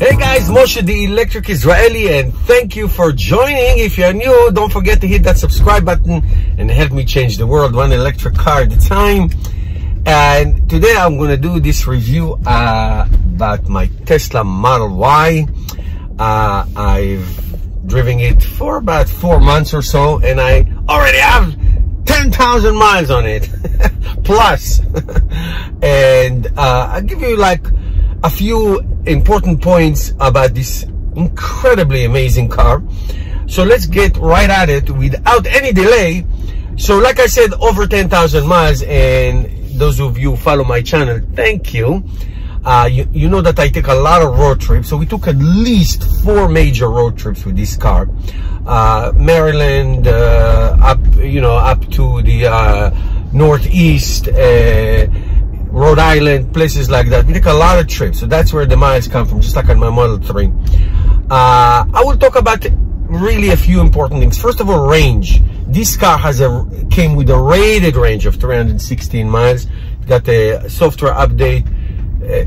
Hey guys, Moshe the Electric Israeli, and thank you for joining. If you're new, don't forget to hit that subscribe button and help me change the world one electric car at a time. And today I'm going to do this review about my Tesla Model Y. I've driven it for about 4 months or so, and I already have 10,000 miles on it plus. And I'll give you like a few important points about this incredibly amazing car. So let's get right at it without any delay. So like I said, over 10,000 miles, and those of you who follow my channel, thank you. You know that I take a lot of road trips, so we took at least 4 major road trips with this car. Maryland, up to the Northeast, Rhode Island, places like that. We take a lot of trips, so that's where the miles come from, just like on my Model 3. I will talk about really a few important things. First of all, range. This car came with a rated range of 316 miles. Got a software update,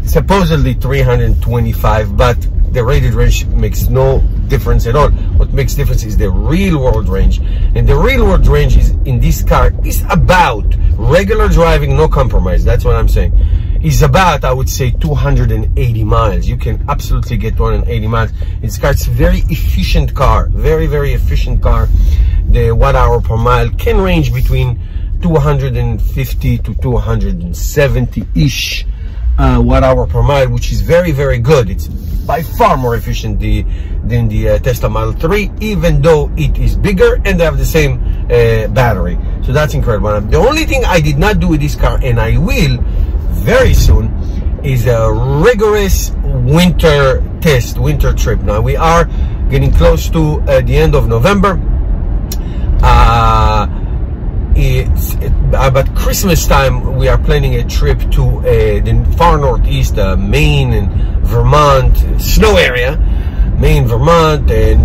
supposedly 325, but the rated range makes no difference at all. What makes difference is the real world range, and the real world range is in this car is about regular driving, no compromise. That's what I'm saying. Is about, I would say, 280 miles. You can absolutely get 280 miles. This car, it's a very efficient car, very, very efficient car. The watt-hour per mile can range between 250 to 270-ish watt-hour per mile, which is very, very good. It's by far more efficient than the Tesla Model 3, even though it is bigger and they have the same battery. So that's incredible. The only thing I did not do with this car, and I will very soon, is a rigorous winter test, winter trip. Now we are getting close to the end of November. About Christmas time, we are planning a trip to the far northeast, Maine and Vermont, snow area, Maine, Vermont, and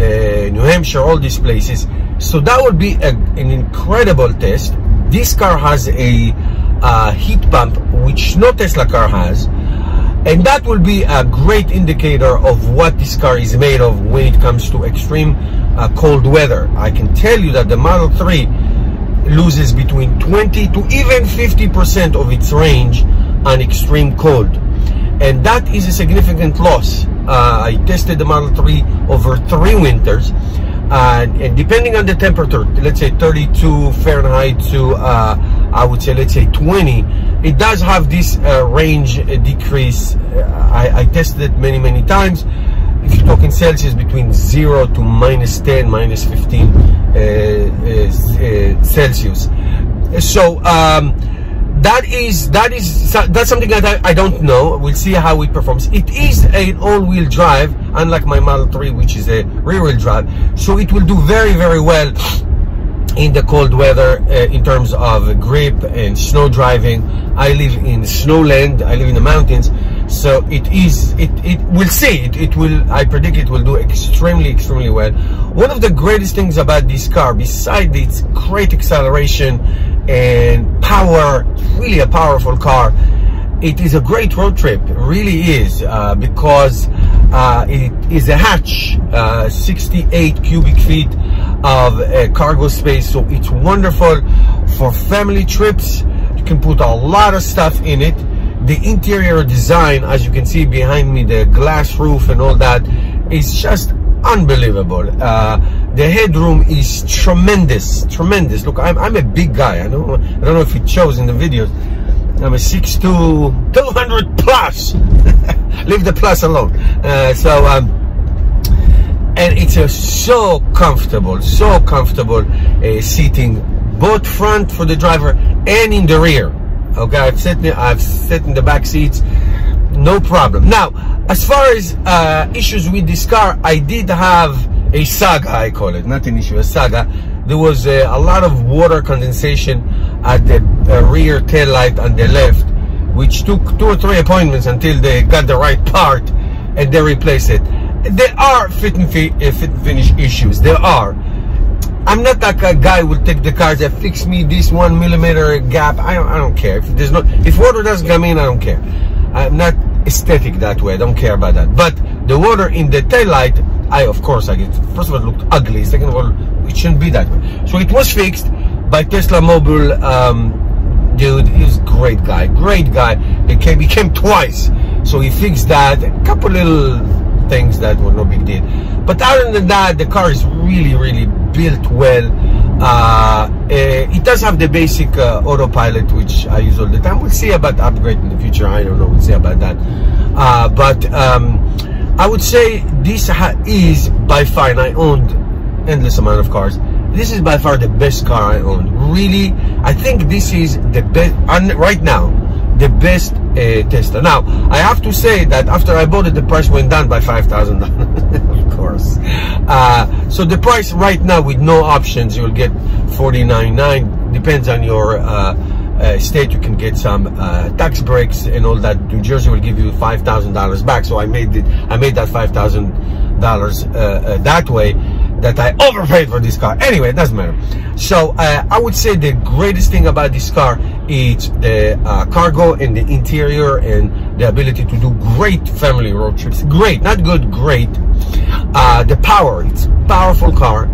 New Hampshire, all these places. So that would be an incredible test. This car has a heat pump, which no Tesla car has, and that will be a great indicator of what this car is made of when it comes to extreme cold weather. I can tell you that the Model 3 loses between 20 to even 50% of its range on extreme cold, and that is a significant loss. I tested the Model 3 over 3 winters, and depending on the temperature, let's say 32 Fahrenheit to I would say, let's say 20, it does have this range decrease. I tested it many times. If you're talking Celsius, between 0 to -10, -15 Celsius. So that's something that I don't know. We'll see how it performs. It is an all-wheel drive, unlike my Model 3, which is a rear-wheel drive. So it will do very, very well in the cold weather in terms of grip and snow driving. I live in snowland. I live in the mountains. So we'll see. I predict it will do extremely well. One of the greatest things about this car, besides its great acceleration and power, really a powerful car, it is a great road trip. It really is, because it is a hatch, 68 cubic feet of cargo space. So it's wonderful for family trips. You can put a lot of stuff in it. The interior design, as you can see behind me, the glass roof and all that, is just unbelievable. The headroom is tremendous. Look, I'm a big guy. I don't know if it shows in the videos. I'm a 6'2", 200 plus. Leave the plus alone. And it's so comfortable seating, both front for the driver and in the rear. Okay, I've sat in the back seats, no problem. Now, as far as issues with this car, I did have a saga, I call it, not an issue, a saga. There was a lot of water condensation at the rear tail light on the left, which took 2 or 3 appointments until they got the right part and they replaced it. There are fit and finish issues. There are. I'm not that guy who will take the cars that fix me this 1 millimeter gap. I don't care. If water doesn't come in, I don't care. I'm not aesthetic that way. I don't care about that. But the water in the taillight, of course I get. First of all, it looked ugly. Second of all, it shouldn't be that way. So it was fixed by Tesla Mobile. Dude, he's a great guy. He came twice, so he fixed that. A couple little things that were no big deal. But other than that, the car is really built well. It does have the basic autopilot, which I use all the time. We'll see about upgrade in the future. I don't know. We'll see about that. But I would say this is by far, and I owned endless amount of cars. This is by far the best car I own. Really, I think this is the best, right now, the best Tesla. Now, I have to say that after I bought it, the price went down by $5,000, of course. So the price right now with no options, you'll get $49,900. Depends on your state. You can get some tax breaks and all that. New Jersey will give you $5,000 back. So I made that $5,000 that way. That I overpaid for this car. Anyway, it doesn't matter. So I would say the greatest thing about this car is the cargo and the interior and the ability to do great family road trips. Great, not good, great. The power, it's powerful car.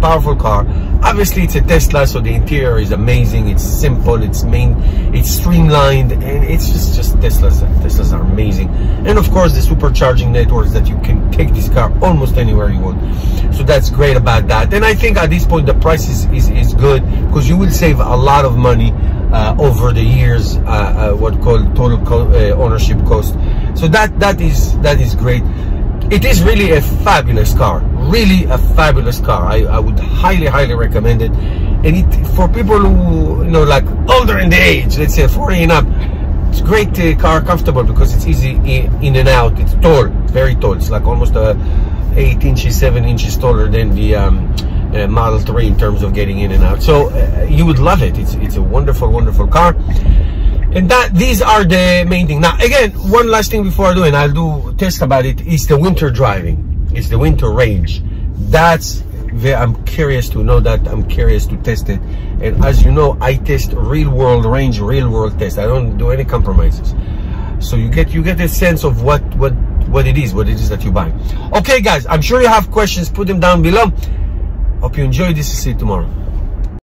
Obviously it's a Tesla, so the interior is amazing. It's simple, it's streamlined, and it's just Teslas are amazing. And of course the supercharging networks that you can take this car almost anywhere you want. So that's great about that. And I think at this point the price is good, because you will save a lot of money over the years, what called total ownership cost. So that is great. It is really a fabulous car, really a fabulous car. I would highly recommend it. And for people who, you know, like older in the age, let's say 40 and up, it's a great car, comfortable, because it's easy in and out. It's tall, very tall. It's like almost 8 inches, 7 inches taller than the Model 3 in terms of getting in and out. So you would love it. It's a wonderful car. And these are the main thing. Now, again, one last thing before I do, and I'll do test about it, is the winter driving. It's the winter range. I'm curious to know that. I'm curious to test it. And as you know, I test real world range, real world test. I don't do any compromises. So you get a sense of what it is that you buy. Okay, guys, I'm sure you have questions. Put them down below. Hope you enjoyed this. See you tomorrow.